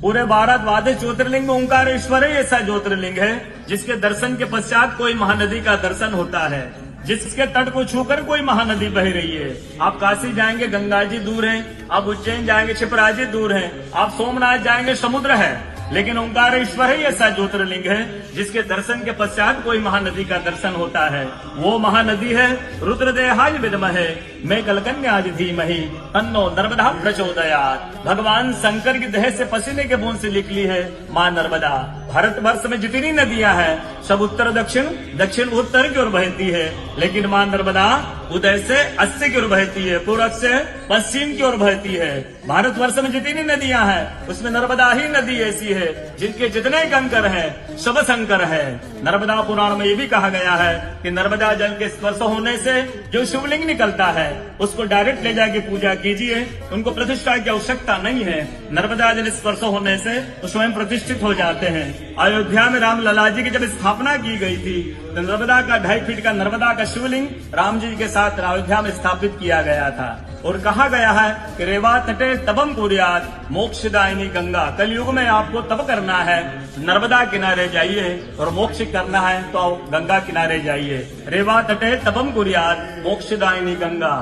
पूरे भारत वादे ज्योतिर्लिंग में ओंकारेश्वर ही ऐसा ज्योतिर्लिंग है जिसके दर्शन के पश्चात कोई महानदी का दर्शन होता है, जिसके तट को छूकर कोई महानदी बह रही है। आप काशी जाएंगे गंगा जी दूर हैं, आप उज्जैन जाएंगे क्षिप्रा जी दूर हैं, आप सोमनाथ जाएंगे समुद्र है, लेकिन ओंकारेश्वर ही ऐसा ज्योतिर्लिंग है जिसके दर्शन के पश्चात कोई महानदी का दर्शन होता है। वो महानदी है रुद्रदेहाय विद्महे मैं कलकन्याज धीमहि तन्नो नर्मदा प्रचोदयात्। भगवान शंकर की देह से पसीने के बूंद से निकली है माँ नर्मदा। भारतवर्ष में जितनी नदियां हैं सब उत्तर दक्षिण दक्षिण उत्तर की ओर बहती है, लेकिन माँ नर्मदा उदय से अस्सी की ओर बहती है, पूर्व से पश्चिम की ओर बहती है। भारतवर्ष में जितनी नदियां हैं उसमें नर्मदा ही नदी ऐसी है जिनके जितने कंकर हैं सब शंकर है। नर्मदा पुराण में ये भी कहा गया है कि नर्मदा जल के स्पर्श होने से जो शिवलिंग निकलता है उसको डायरेक्ट ले जाके पूजा कीजिए, उनको प्रतिष्ठा की आवश्यकता नहीं है। नर्मदा जल स्पर्श होने से वो स्वयं प्रतिष्ठित हो जाते हैं। अयोध्या में राम लला जी की जब स्थापना की गई थी तो नर्मदा का 2.5 फीट का नर्मदा का शिवलिंग राम जी के साथ अयोध्या में स्थापित किया गया था। और कहा गया है कि रेवा तटे तपम कुर्यात् मोक्षदायिनी गंगा। कलयुग में आपको तप करना है, नर्मदा किनारे जाइए, और मोक्ष करना है तो गंगा किनारे जाइए। रेवा तटे तपम कुर्यात् मोक्षदायिनी गंगा।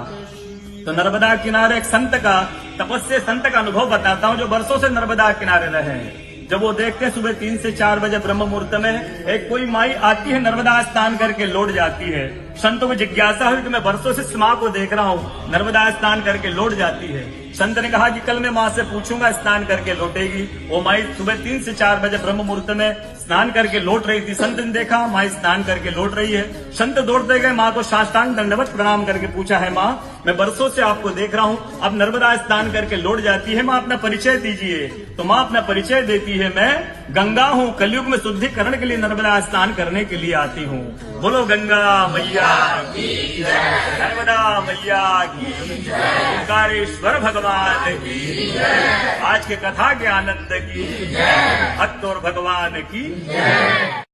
तो नर्मदा किनारे एक संत का तपस्या संत का अनुभव बताता हूँ जो वर्षों से नर्मदा किनारे रहे। जब वो देखते हैं सुबह 3 से 4 बजे ब्रह्म मुहूर्त में एक कोई माई आती है, नर्मदा स्नान करके लौट जाती है। संतों को जिज्ञासा हुई कि मैं वर्षों से इस माँ को देख रहा हूँ, नर्मदा स्नान करके लौट जाती है। संत ने कहा कि कल मैं माँ से पूछूंगा स्नान करके लौटेगी। वो माई सुबह 3 से 4 बजे ब्रह्म मुहूर्त में स्नान करके लौट रही थी। संत ने देखा माई स्नान करके लौट रही है। संत दौड़ते गए माँ को साष्टांग दंडवत प्रणाम करके पूछा है माँ मैं वर्षों से आपको देख रहा हूँ, अब नर्मदा स्नान करके लौट जाती है, माँ अपना परिचय दीजिए। तो माँ अपना परिचय देती है, मैं गंगा हूँ, कलयुग में शुद्धिकरण के लिए नर्मदा स्नान करने के लिए आती हूँ। बोलो गंगा मैया की जय, नर्मदा मैया की जय, ओंकारेश्वर भगवान की जय, आज के कथा के आनंद की जय, भक्त और भगवान की जय।